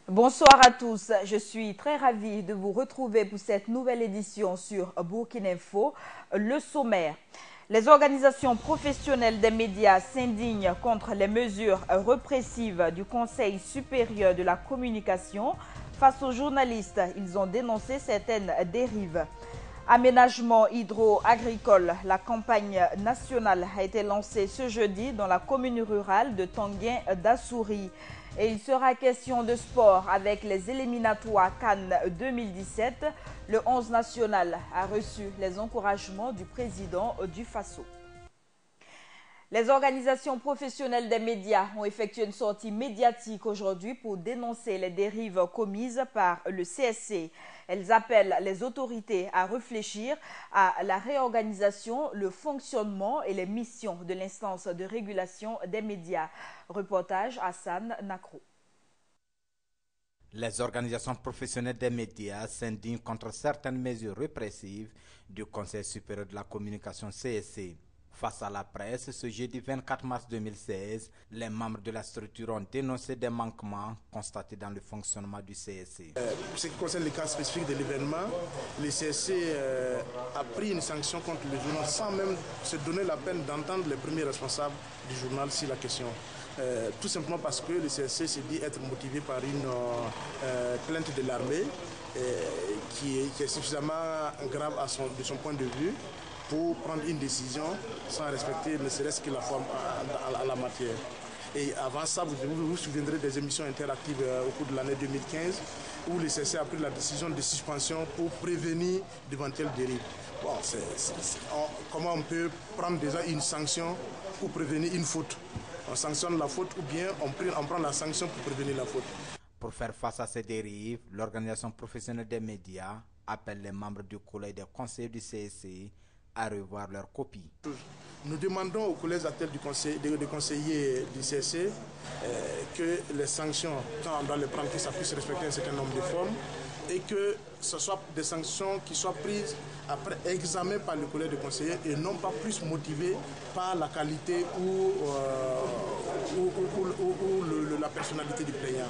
Bonsoir à tous, je suis très ravie de vous retrouver pour cette nouvelle édition sur Burkina Info. Le sommaire. Les organisations professionnelles des médias s'indignent contre les mesures répressives du Conseil supérieur de la communication. Face aux journalistes, ils ont dénoncé certaines dérives. Aménagement hydro-agricole, la campagne nationale a été lancée ce jeudi dans la commune rurale de Tanguin d'Assouri. Et il sera question de sport avec les éliminatoires Cannes 2017. Le 11 national a reçu les encouragements du président du FASO. Les organisations professionnelles des médias ont effectué une sortie médiatique aujourd'hui pour dénoncer les dérives commises par le CSC. Elles appellent les autorités à réfléchir à la réorganisation, le fonctionnement et les missions de l'instance de régulation des médias. Reportage Hassan Nakro. Les organisations professionnelles des médias s'indignent contre certaines mesures répressives du Conseil supérieur de la communication CSC. Face à la presse, ce jeudi 24 mars 2016, les membres de la structure ont dénoncé des manquements constatés dans le fonctionnement du CSC. Pour ce qui concerne les cas spécifiques de l'événement, le CSC a pris une sanction contre le journal sans même se donner la peine d'entendre les premiers responsables du journal sur la question. Tout simplement parce que le CSC s'est dit être motivé par une plainte de l'armée qui est suffisamment grave de son point de vue pour prendre une décision sans respecter ne serait-ce que la forme à la matière. Et avant ça, vous vous souviendrez des émissions interactives au cours de l'année 2015 où le CSC a pris la décision de suspension pour prévenir d'éventuelles dérives. Bon, comment on peut prendre déjà une sanction pour prévenir une faute? On sanctionne la faute ou bien on prend la sanction pour prévenir la faute. Pour faire face à ces dérives, l'organisation professionnelle des médias appelle les membres du collège des conseillers du CSC à revoir leur copie. Nous demandons au collège actuel des conseillers du CSC que les sanctions, quand on doit les prendre, que ça puisse respecter un certain nombre de formes et que ce soit des sanctions qui soient prises après examen par le collège des conseillers et non pas plus motivées par la qualité ou la personnalité du plaignant.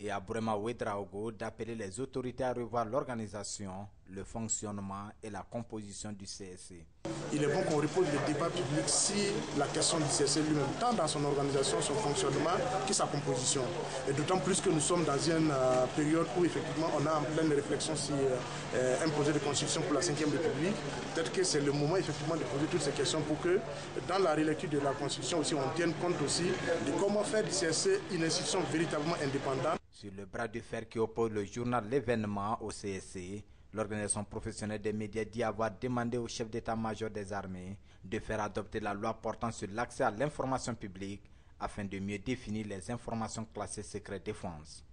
Et à Brema Ouedraogo d'appeler les autorités à revoir l'organisation, le fonctionnement et la composition du CSC. Il est bon qu'on repose le débat public sur la question du CSC lui-même, tant dans son organisation, son fonctionnement, que sa composition. Et d'autant plus que nous sommes dans une période où effectivement on a en pleine réflexion sur un projet de construction pour la 5e République. Peut-être que c'est le moment effectivement de poser toutes ces questions pour que dans la relecture de la Constitution aussi on tienne compte aussi de comment faire du CSC une institution véritablement indépendante. Sur le bras de fer qui oppose le journal L'événement au CSC, l'organisation professionnelle des médias dit avoir demandé au chef d'état-major des armées de faire adopter la loi portant sur l'accès à l'information publique afin de mieux définir les informations classées secret défense.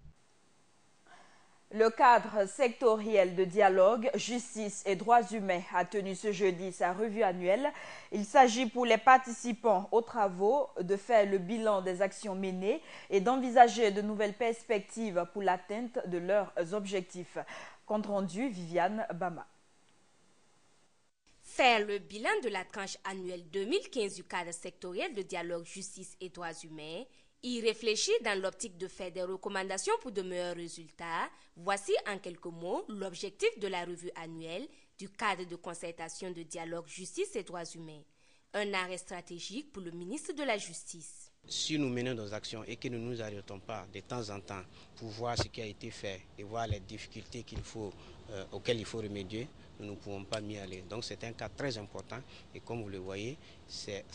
Le cadre sectoriel de dialogue, justice et droits humains a tenu ce jeudi sa revue annuelle. Il s'agit pour les participants aux travaux de faire le bilan des actions menées et d'envisager de nouvelles perspectives pour l'atteinte de leurs objectifs. Compte rendu, Viviane Bama. Faire le bilan de la tranche annuelle 2015 du cadre sectoriel de dialogue justice et droits humains, y réfléchir dans l'optique de faire des recommandations pour de meilleurs résultats, voici en quelques mots l'objectif de la revue annuelle du cadre de concertation de dialogue justice et droits humains. Un arrêt stratégique pour le ministre de la Justice. Si nous menons nos actions et que nous ne nous arrêtons pas de temps en temps pour voir ce qui a été fait et voir les difficultés auxquelles il faut remédier, nous ne pouvons pas m'y aller. Donc c'est un cas très important et comme vous le voyez, c'est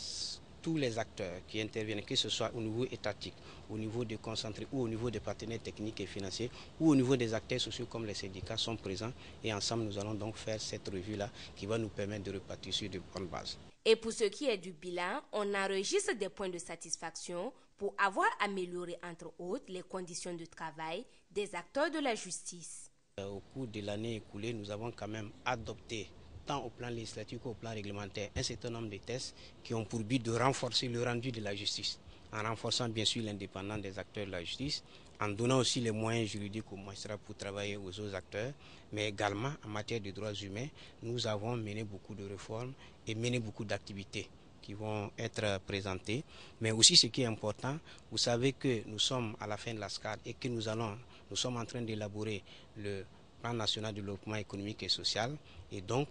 tous les acteurs qui interviennent, que ce soit au niveau étatique, au niveau des concentrés ou au niveau des partenaires techniques et financiers ou au niveau des acteurs sociaux comme les syndicats sont présents et ensemble nous allons donc faire cette revue-là qui va nous permettre de repartir sur de bonnes bases. Et pour ce qui est du bilan, on enregistre des points de satisfaction pour avoir amélioré entre autres les conditions de travail des acteurs de la justice. Au cours de l'année écoulée, nous avons quand même adopté tant au plan législatif qu'au plan réglementaire, un certain nombre de tests qui ont pour but de renforcer le rendu de la justice, en renforçant bien sûr l'indépendance des acteurs de la justice, en donnant aussi les moyens juridiques aux magistrats pour travailler aux autres acteurs, mais également en matière de droits humains, nous avons mené beaucoup de réformes et mené beaucoup d'activités qui vont être présentés. Mais aussi ce qui est important, vous savez que nous sommes à la fin de la SCAD et que nous sommes en train d'élaborer le plan national de développement économique et social. Et donc,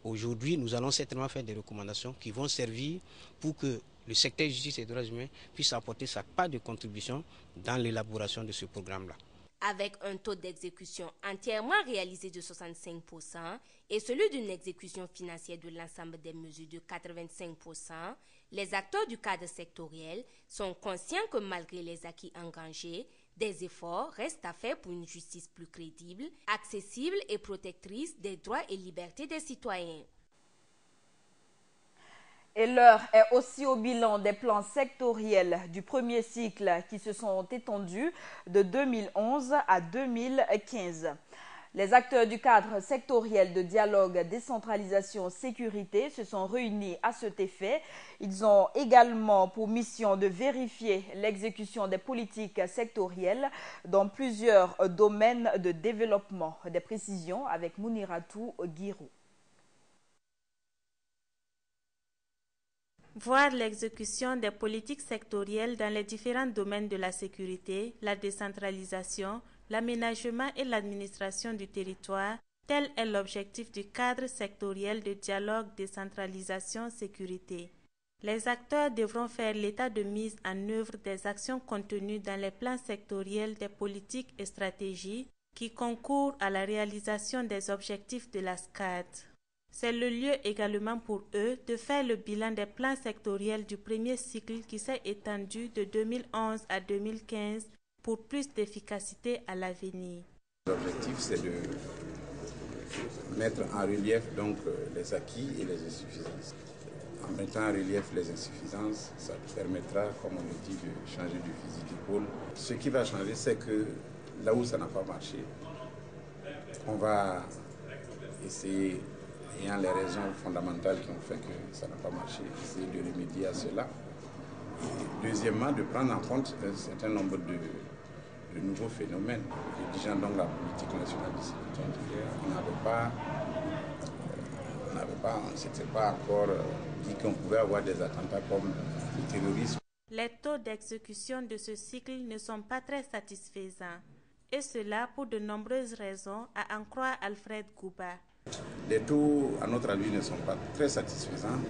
aujourd'hui, nous allons certainement faire des recommandations qui vont servir pour que le secteur justice et droits humains puisse apporter sa part de contribution dans l'élaboration de ce programme-là. Avec un taux d'exécution entièrement réalisé de 65% et celui d'une exécution financière de l'ensemble des mesures de 85%, les acteurs du cadre sectoriel sont conscients que malgré les acquis engagés, des efforts restent à faire pour une justice plus crédible, accessible et protectrice des droits et libertés des citoyens. Et l'heure est aussi au bilan des plans sectoriels du premier cycle qui se sont étendus de 2011 à 2015. Les acteurs du cadre sectoriel de dialogue, décentralisation, sécurité se sont réunis à cet effet. Ils ont également pour mission de vérifier l'exécution des politiques sectorielles dans plusieurs domaines de développement. Des précisions avec Mouniratou Guirou. Voir l'exécution des politiques sectorielles dans les différents domaines de la sécurité, la décentralisation, l'aménagement et l'administration du territoire, tel est l'objectif du cadre sectoriel de dialogue, décentralisation, sécurité. Les acteurs devront faire l'état de mise en œuvre des actions contenues dans les plans sectoriels des politiques et stratégies qui concourent à la réalisation des objectifs de la SCAD. C'est le lieu également pour eux de faire le bilan des plans sectoriels du premier cycle qui s'est étendu de 2011 à 2015 pour plus d'efficacité à l'avenir. L'objectif, c'est de mettre en relief donc les acquis et les insuffisances. En mettant en relief les insuffisances, ça permettra, comme on le dit, de changer du fusil d'épaule. Ce qui va changer, c'est que là où ça n'a pas marché, on va essayer, ayant les raisons fondamentales qui ont fait que ça n'a pas marché, essayer de remédier à cela. Et deuxièmement, de prendre en compte un certain nombre de nouveaux phénomènes. Rédigeant donc la politique nationale de sécurité intérieure, on ne s'était pas encore dit qu'on pouvait avoir des attentats comme le terrorisme. Les taux d'exécution de ce cycle ne sont pas très satisfaisants. Et cela pour de nombreuses raisons, à en croire Alfred Gouba. Les taux, à notre avis, ne sont pas très satisfaisants,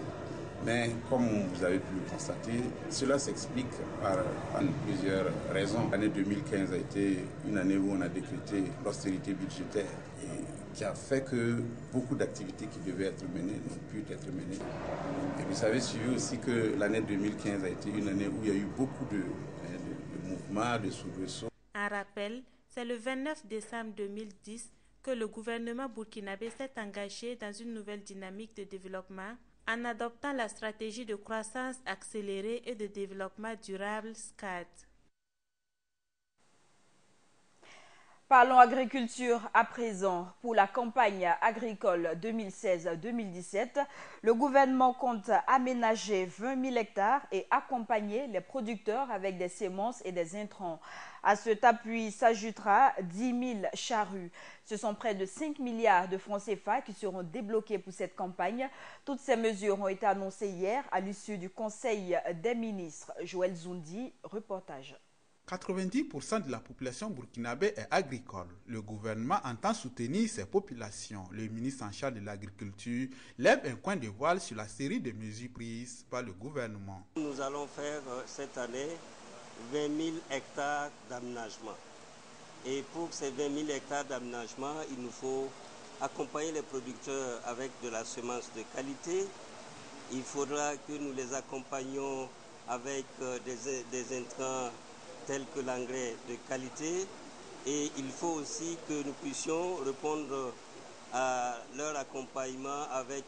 mais comme vous avez pu le constater, cela s'explique par plusieurs raisons. L'année 2015 a été une année où on a décrété l'austérité budgétaire et qui a fait que beaucoup d'activités qui devaient être menées n'ont pu être menées. Et vous savez suivi aussi que l'année 2015 a été une année où il y a eu beaucoup de mouvements, de soubresauts. En rappel, c'est le 29 décembre 2010 que le gouvernement burkinabé s'est engagé dans une nouvelle dynamique de développement en adoptant la stratégie de croissance accélérée et de développement durable SCAD. Parlons agriculture à présent. Pour la campagne agricole 2016-2017, le gouvernement compte aménager 20 000 hectares et accompagner les producteurs avec des semences et des intrants. À cet appui s'ajoutera 10 000 charrues. Ce sont près de 5 milliards de francs CFA qui seront débloqués pour cette campagne. Toutes ces mesures ont été annoncées hier à l'issue du Conseil des ministres. Joël Zoundi, reportage. 90% de la population burkinabé est agricole. Le gouvernement entend soutenir ces populations. Le ministre en charge de l'agriculture lève un coin de voile sur la série de mesures prises par le gouvernement. Nous allons faire cette année 20 000 hectares d'aménagement. Et pour ces 20 000 hectares d'aménagement, il nous faut accompagner les producteurs avec de la semence de qualité. Il faudra que nous les accompagnions avec des intrants tels que l'engrais de qualité, et il faut aussi que nous puissions répondre à leur accompagnement avec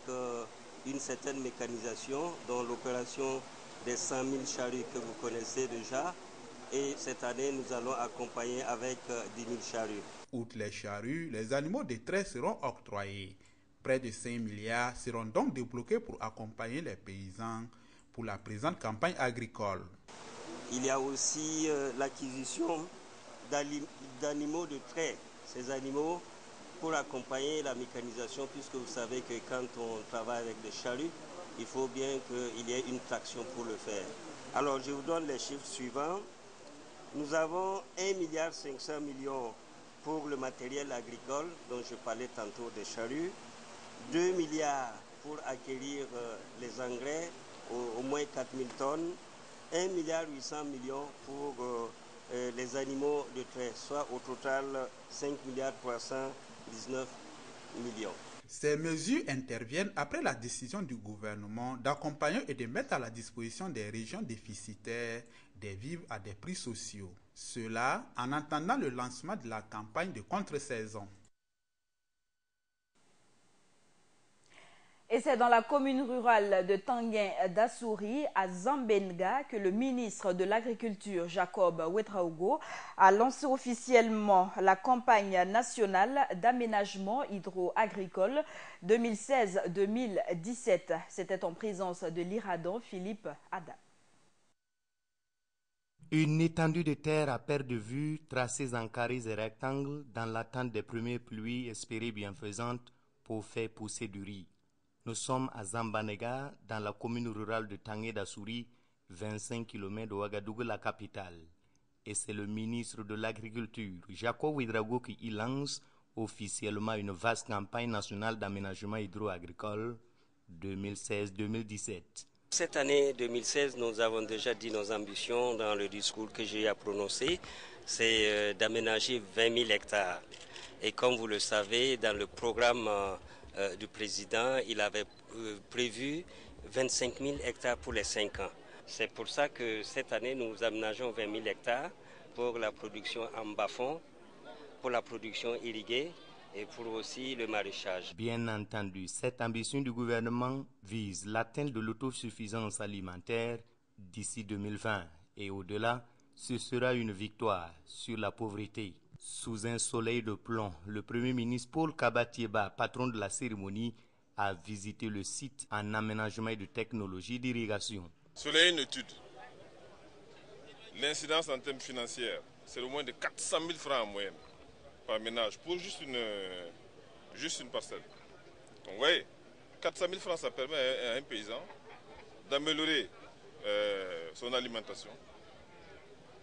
une certaine mécanisation, dont l'opération des 100 000 charrues que vous connaissez déjà, et cette année nous allons accompagner avec 10 000 charrues. Outre les charrues, les animaux de trait seront octroyés. Près de 5 milliards seront donc débloqués pour accompagner les paysans pour la présente campagne agricole. Il y a aussi l'acquisition d'animaux de trait. Ces animaux pour accompagner la mécanisation, puisque vous savez que quand on travaille avec des charrues, il faut bien qu'il y ait une traction pour le faire. Alors, je vous donne les chiffres suivants. Nous avons 1,5 milliard pour le matériel agricole, dont je parlais tantôt des charrues, 2 milliards pour acquérir les engrais, au moins 4 000 tonnes, 1,8 milliard pour les animaux de trait, soit au total 5,319 millions. Ces mesures interviennent après la décision du gouvernement d'accompagner et de mettre à la disposition des régions déficitaires des vivres à des prix sociaux. Cela en attendant le lancement de la campagne de contre-saison. Et c'est dans la commune rurale de Tanguin d'Assouri, à Zambenga, que le ministre de l'Agriculture, Jacob Ouedraogo, a lancé officiellement la campagne nationale d'aménagement hydro-agricole 2016-2017. C'était en présence de l'Iradan Philippe Adam. Une étendue de terre à perte de vue, tracée en carrés et rectangles, dans l'attente des premières pluies espérées bienfaisantes pour faire pousser du riz. Nous sommes à Zambanega, dans la commune rurale de Tanguin d'Assouri, 25 km de Ouagadougou, la capitale. Et c'est le ministre de l'Agriculture, Jacob Ouedraogo, qui y lance officiellement une vaste campagne nationale d'aménagement hydro-agricole 2016-2017. Cette année 2016, nous avons déjà dit nos ambitions dans le discours que j'ai à prononcer, c'est d'aménager 20 000 hectares. Et comme vous le savez, dans le programme du président, il avait prévu 25 000 hectares pour les 5 ans. C'est pour ça que cette année, nous aménageons 20 000 hectares pour la production en bas-fond, pour la production irriguée et pour aussi le maraîchage. Bien entendu, cette ambition du gouvernement vise l'atteinte de l'autosuffisance alimentaire d'ici 2020 et au-delà, ce sera une victoire sur la pauvreté. Sous un soleil de plomb, le Premier ministre Paul Kabatieba, patron de la cérémonie, a visité le site en aménagement et de technologie d'irrigation. Selon une étude, l'incidence en termes financiers, c'est au moins de 400 000 francs en moyenne par ménage pour juste une parcelle. Donc, vous voyez, 400 000 francs, ça permet à un paysan d'améliorer son alimentation,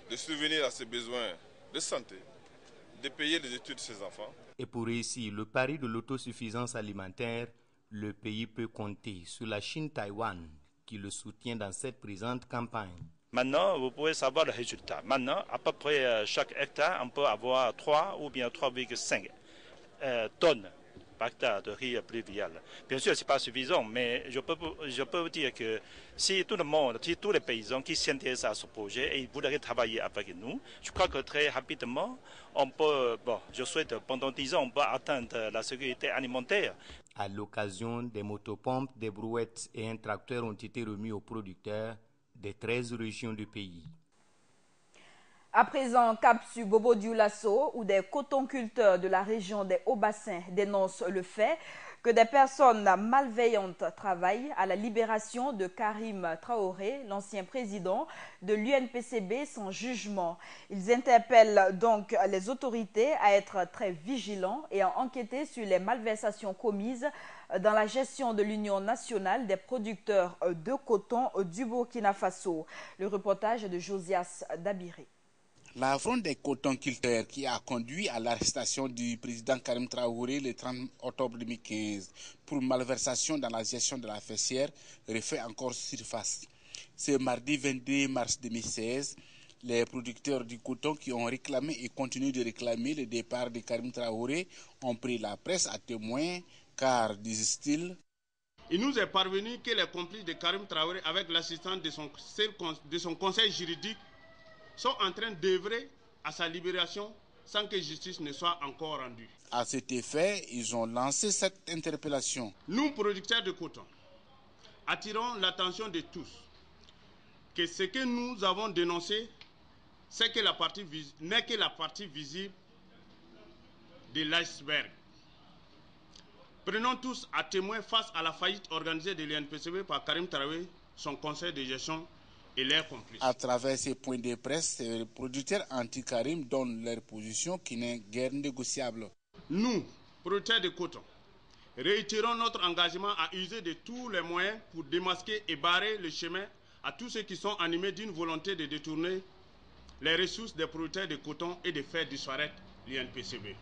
de subvenir à ses besoins de santé, de payer les études de ses enfants. Et pour réussir le pari de l'autosuffisance alimentaire, le pays peut compter sur la Chine-Taïwan qui le soutient dans cette présente campagne. Maintenant, vous pouvez savoir le résultat. Maintenant, à peu près chaque hectare, on peut avoir 3 ou bien 3,5 tonnes par hectare de riz pluvial. Bien sûr, ce n'est pas suffisant, mais je peux vous dire que si tout le monde, si tous les paysans qui s'intéressent à ce projet et voudraient travailler avec nous, je crois que très rapidement, on peut, je souhaite pendant 10 ans, on peut atteindre la sécurité alimentaire. À l'occasion, des motopompes, des brouettes et un tracteur ont été remis aux producteurs des 13 régions du pays. À présent, cap sur Bobo Dioulasso, où des cotonculteurs de la région des Hauts-Bassins dénoncent le fait que des personnes malveillantes travaillent à la libération de Karim Traoré, l'ancien président de l'UNPCB, sans jugement. Ils interpellent donc les autorités à être très vigilants et à enquêter sur les malversations commises dans la gestion de l'Union nationale des producteurs de coton du Burkina Faso. Le reportage de Josias Dabiré. La fronde des cotonculteurs qui a conduit à l'arrestation du président Karim Traoré le 30 octobre 2015 pour malversation dans la gestion de la fessière refait encore surface. Ce mardi 22 mars 2016, les producteurs du coton qui ont réclamé et continuent de réclamer le départ de Karim Traoré ont pris la presse à témoin car, disent-ils, il nous est parvenu que les complices de Karim Traoré avec l'assistance de son conseil juridique sont en train d'œuvrer à sa libération sans que justice ne soit encore rendue. À cet effet, ils ont lancé cette interpellation. Nous, producteurs de coton, attirons l'attention de tous que ce que nous avons dénoncé, c'est que n'est que la partie visible de l'iceberg. Prenons tous à témoin face à la faillite organisée de l'UNPCB par Karim Traoré, son conseil de gestion et leurs complices. À travers ces points de presse, les producteurs anti-Karim donnent leur position qui n'est guère négociable. Nous, producteurs de coton, Réitérons notre engagement à user de tous les moyens pour démasquer et barrer le chemin à tous ceux qui sont animés d'une volonté de détourner les ressources des producteurs de coton et de faire disparaître l'INPCB.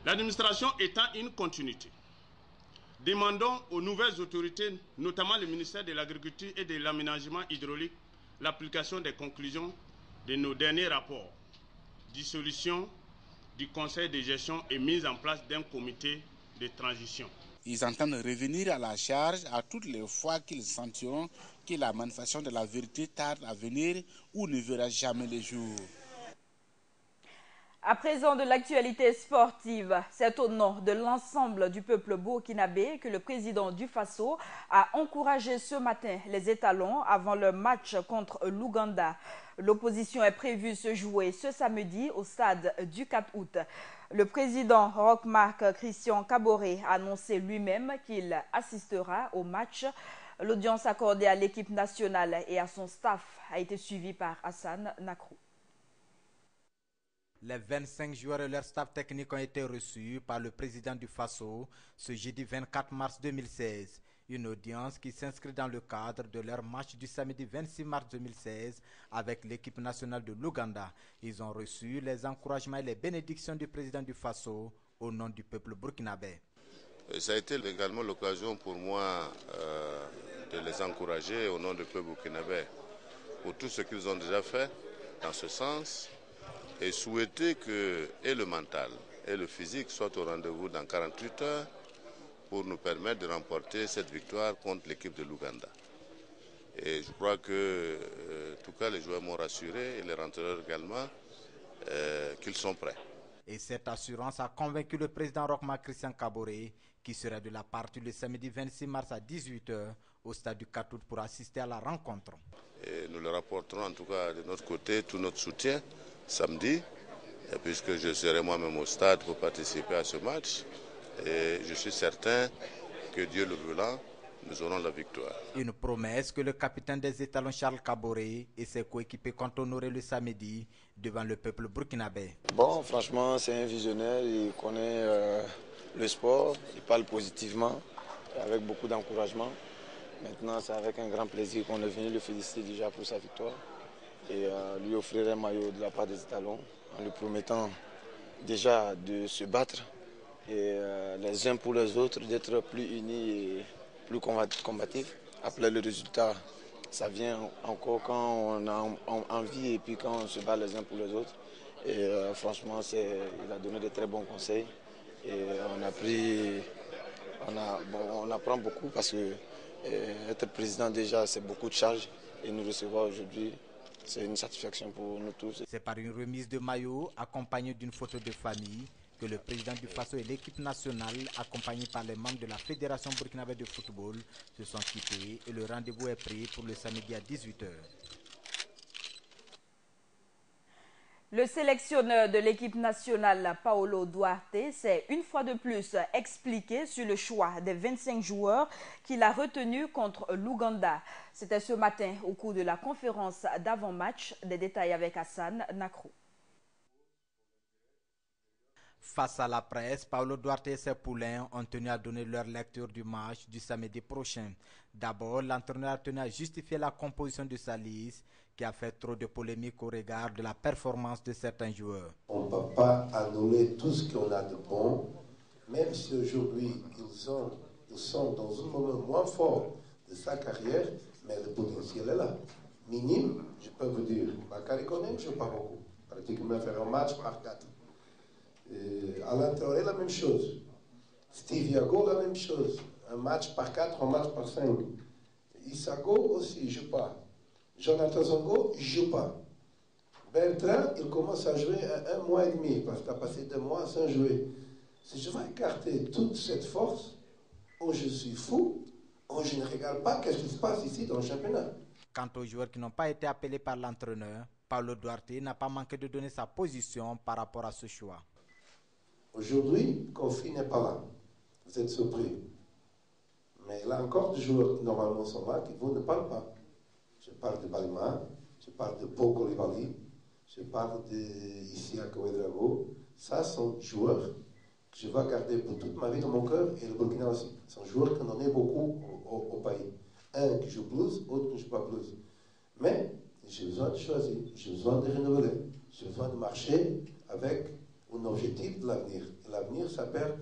L'administration étant une continuité, demandons aux nouvelles autorités, notamment le ministère de l'Agriculture et de l'Aménagement hydraulique, l'application des conclusions de nos derniers rapports, dissolution du conseil de gestion et mise en place d'un comité de transition. Ils entendent revenir à la charge à toutes les fois qu'ils sentiront que la manifestation de la vérité tarde à venir ou ne verra jamais le jour. À présent de l'actualité sportive, c'est au nom de l'ensemble du peuple burkinabé que le président du Faso a encouragé ce matin les étalons avant le match contre l'Ouganda. L'opposition est prévue se jouer ce samedi au stade du 4 août. Le président Roch-Marc Christian Kaboré a annoncé lui-même qu'il assistera au match. L'audience accordée à l'équipe nationale et à son staff a été suivie par Hassan Nakrou. Les 25 joueurs et leur staff technique ont été reçus par le président du Faso ce jeudi 24 mars 2016. Une audience qui s'inscrit dans le cadre de leur match du samedi 26 mars 2016 avec l'équipe nationale de l'Ouganda. Ils ont reçu les encouragements et les bénédictions du président du Faso au nom du peuple burkinabé. Ça a été également l'occasion pour moi de les encourager au nom du peuple burkinabé pour tout ce qu'ils ont déjà fait dans ce sens et souhaiter que et le mental et le physique soient au rendez-vous dans 48 heures pour nous permettre de remporter cette victoire contre l'équipe de l'Ouganda. Et je crois que, en tout cas, les joueurs m'ont rassuré et les rentreurs également qu'ils sont prêts. Et cette assurance a convaincu le président Roch-Marc Christian Kaboré qui sera de la partie le samedi 26 mars à 18h au stade du 4 août pour assister à la rencontre. Et nous leur apporterons en tout cas de notre côté tout notre soutien samedi, puisque je serai moi-même au stade pour participer à ce match. Et je suis certain que Dieu le voulant, nous aurons la victoire. Une promesse que le capitaine des étalons Charles Kaboré et ses coéquipiers comptent honorer le samedi devant le peuple burkinabé. Bon, franchement, c'est un visionnaire, il connaît le sport, il parle positivement, avec beaucoup d'encouragement. Maintenant, c'est avec un grand plaisir qu'on est venu le féliciter déjà pour sa victoire et lui offrir un maillot de la part des étalons en lui promettant déjà de se battre et les uns pour les autres, d'être plus unis et plus combatifs. Après le résultat, ça vient encore quand on a envie et puis quand on se bat les uns pour les autres. Et franchement, il a donné de très bons conseils et on apprend beaucoup parce que être président déjà, c'est beaucoup de charges et nous recevoir aujourd'hui, c'est une satisfaction pour nous tous. C'est par une remise de maillot accompagnée d'une photo de famille que le président du Faso et l'équipe nationale, accompagnés par les membres de la Fédération burkinabé de football, se sont quittés et le rendez-vous est pris pour le samedi à 18h. Le sélectionneur de l'équipe nationale, Paolo Duarte, s'est une fois de plus expliqué sur le choix des 25 joueurs qu'il a retenus contre l'Ouganda. C'était ce matin au cours de la conférence d'avant-match. Des détails avec Hassan Nakrou. Face à la presse, Paolo Duarte et ses poulains ont tenu à donner leur lecture du match du samedi prochain. D'abord, l'entraîneur a tenu à justifier la composition de sa liste qui a fait trop de polémiques au regard de la performance de certains joueurs. On ne peut pas annuler tout ce qu'on a de bon, même si aujourd'hui ils sont dans un moment moins fort de sa carrière, mais le potentiel est là. Minime, je peux vous dire, Bakary Koné ne joue pas beaucoup, pratiquement faire un match par 4. Alain Traoré, la même chose. Steve Yago, la même chose. Un match par 4, un match par 5. Issago aussi, il ne joue pas. Jonathan Zongo, il ne joue pas. Bertrand, il commence à jouer à 1 mois et demi, parce qu'il a passé 2 mois sans jouer. Si je vais écarter toute cette force, ou je suis fou, ou je ne regarde pas ce qui se passe ici dans le championnat. Quant aux joueurs qui n'ont pas été appelés par l'entraîneur, Paolo Duarte n'a pas manqué de donner sa position par rapport à ce choix. Aujourd'hui, Kofi n'est pas là. Vous êtes surpris. Mais là encore, des joueurs qui normalement sont là, qui vous ne parlent pas. Je parle de Balima, je parle de Paul Koulibaly, je parle de Isiaka Ouedraogo. Ça sont joueurs je vais garder pour toute ma vie dans mon cœur, et le Burkina aussi. C'est un joueur qu'on en est beaucoup au pays. Un qui joue blues, autre qui ne joue pas blues. Mais j'ai besoin de choisir, j'ai besoin de renouveler, j'ai besoin de marcher avec un objectif de l'avenir. Et l'avenir s'appelle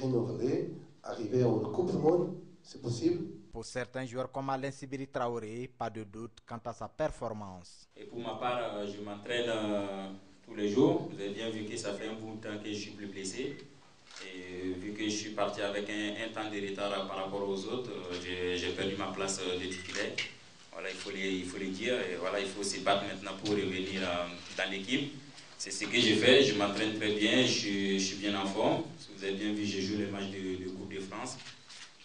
renouveler, arriver à une Coupe du Monde, c'est possible. Pour certains joueurs comme Alain Sibiri Traoré, pas de doute quant à sa performance. Et pour ma part, je m'entraîne tous les jours. Vous avez bien vu que ça fait un bout de temps que je suis plus blessé. Et vu que je suis parti avec un temps de retard par rapport aux autres, j'ai perdu ma place de titulaire. Voilà, il faut le dire. Et voilà, il faut se battre maintenant pour revenir dans l'équipe. C'est ce que j'ai fait. Je m'entraîne très bien. Je suis bien en forme. Vous avez bien vu, j'ai joué le match de Coupe de France.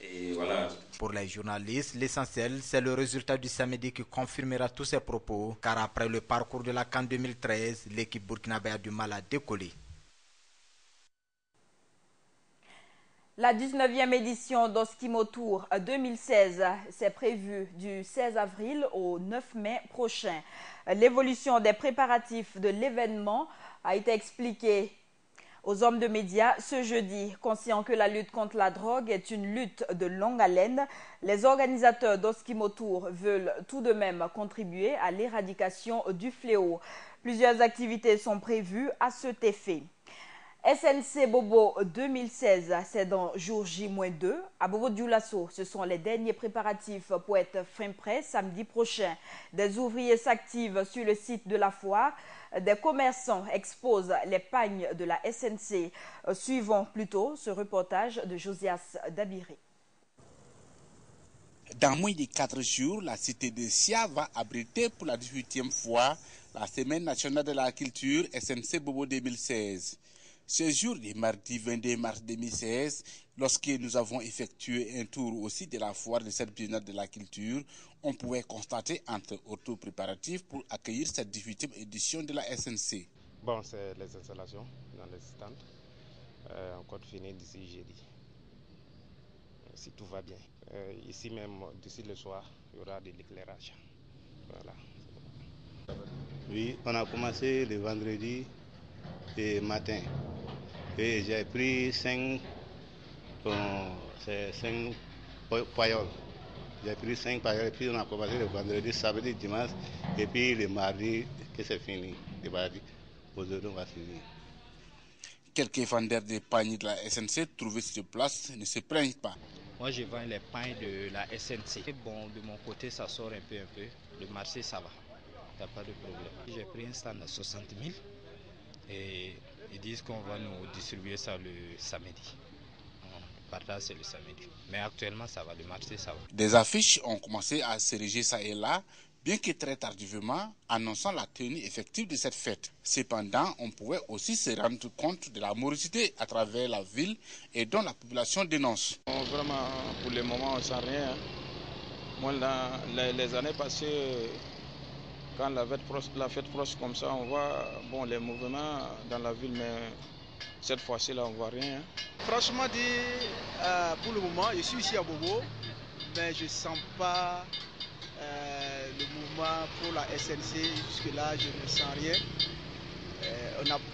Et voilà. Pour les journalistes, l'essentiel, c'est le résultat du samedi qui confirmera tous ces propos. Car après le parcours de la CAN 2013, l'équipe burkinabé a du mal à décoller. La 19e édition d'Oskimo Tour 2016 s'est prévue du 16 avril au 9 mai prochain. L'évolution des préparatifs de l'événement a été expliquée aux hommes de médias ce jeudi. Conscients que la lutte contre la drogue est une lutte de longue haleine, les organisateurs d'Oskimo Tour veulent tout de même contribuer à l'éradication du fléau. Plusieurs activités sont prévues à cet effet. SNC Bobo 2016, c'est dans jour J-2. À Bobo Dioulasso, ce sont les derniers préparatifs pour être fin prêt samedi prochain. Des ouvriers s'activent sur le site de la foire. Des commerçants exposent les pagnes de la SNC. Suivons plutôt ce reportage de Josias Dabiré. Dans moins de 4 jours, la cité de Sia va abriter pour la 18e fois la Semaine nationale de la culture SNC Bobo 2016. Ce jour du mardi 22 mars 2016, lorsque nous avons effectué un tour au site de la foire de cette biennale de la culture, on pouvait constater entre autres préparatifs pour accueillir cette 18e édition de la SNC. Bon, c'est les installations dans les stands. On compte finir d'ici jeudi, si tout va bien. Ici même, d'ici le soir, il y aura de l'éclairage. Voilà. Oui, on a commencé le vendredi et matin. Et j'ai pris 5 pailloles. J'ai pris 5 pailloles et puis on a commencé le vendredi, samedi, dimanche et puis le mardi que c'est fini. Le mardi, aujourd'hui on va finir. Quelques vendeurs de pagnes de la SNC trouvés sur place ne se plaignent pas. Moi je vends les pagnes de la SNC. Bon, de mon côté ça sort un peu. Le marché ça va, il n'y a pas de problème. J'ai pris un stand à 60 000 et ils disent qu'on va nous distribuer ça le samedi. On partage c'est le samedi. Mais actuellement ça va, le marché ça va. Des affiches ont commencé à s'ériger ça et là, bien que très tardivement, annonçant la tenue effective de cette fête. Cependant, on pouvait aussi se rendre compte de la morosité à travers la ville et dont la population dénonce. Vraiment, pour le moment, on ne sent rien. Moi, les années passées, quand la fête proche comme ça, on voit les mouvements dans la ville, mais cette fois-ci, là, on ne voit rien. Franchement dit, pour le moment, je suis ici à Bobo, mais je ne sens pas le mouvement pour la SNC. Jusque-là, je ne sens rien.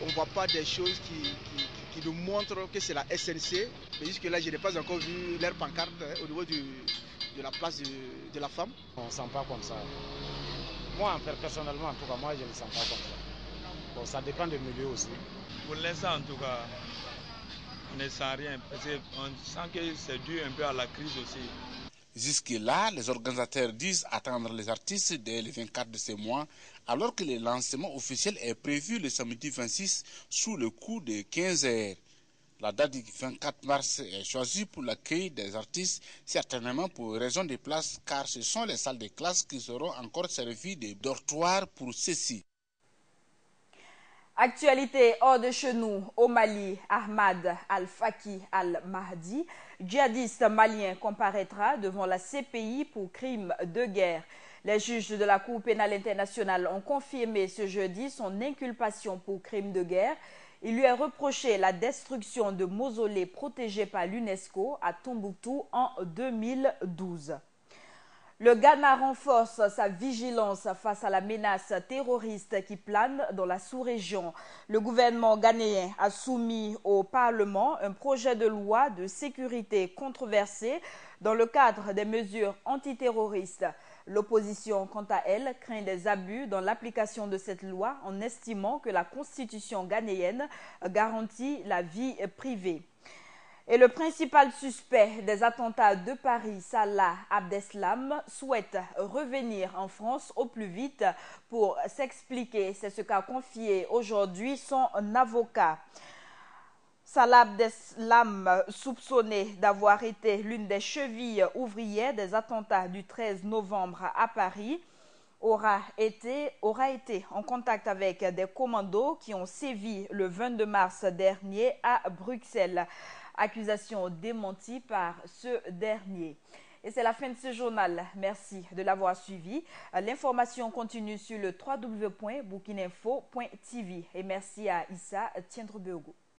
On ne voit pas des choses qui nous montrent que c'est la SNC. Mais jusque-là, je n'ai pas encore vu leur pancarte au niveau de la place de la femme. On ne sent pas comme ça. Moi, personnellement, en tout cas, moi, je ne le sens pas comme ça. Bon, ça dépend du milieu aussi. Pour l'instant, en tout cas, on ne sent rien. Parce qu'on sent que c'est dû un peu à la crise aussi. Jusque-là, les organisateurs disent attendre les artistes dès le 24 de ce mois, alors que le lancement officiel est prévu le samedi 26 sous le coup de 15 heures. La date du 24 mars est choisie pour l'accueil des artistes, certainement pour raison de place, car ce sont les salles de classe qui seront encore servies de dortoirs pour ceux-ci. Actualité hors de chez nous, au Mali, Ahmad Al-Faki Al-Mahdi, djihadiste malien, comparaîtra devant la CPI pour crimes de guerre. Les juges de la Cour pénale internationale ont confirmé ce jeudi son inculpation pour crimes de guerre. Il lui est reproché la destruction de mausolées protégés par l'UNESCO à Tombouctou en 2012. Le Ghana renforce sa vigilance face à la menace terroriste qui plane dans la sous-région. Le gouvernement ghanéen a soumis au Parlement un projet de loi de sécurité controversé dans le cadre des mesures antiterroristes. L'opposition, quant à elle, craint des abus dans l'application de cette loi en estimant que la constitution ghanéenne garantit la vie privée. Et le principal suspect des attentats de Paris, Salah Abdeslam, souhaite revenir en France au plus vite pour s'expliquer. C'est ce qu'a confié aujourd'hui son avocat. Salah Abdeslam, soupçonné d'avoir été l'une des chevilles ouvrières des attentats du 13 novembre à Paris, aura été en contact avec des commandos qui ont sévi le 22 mars dernier à Bruxelles. Accusation démentie par ce dernier. Et c'est la fin de ce journal. Merci de l'avoir suivi. L'information continue sur le www.burkineinfo.tv. Et merci à Issa Tiendrebeogo.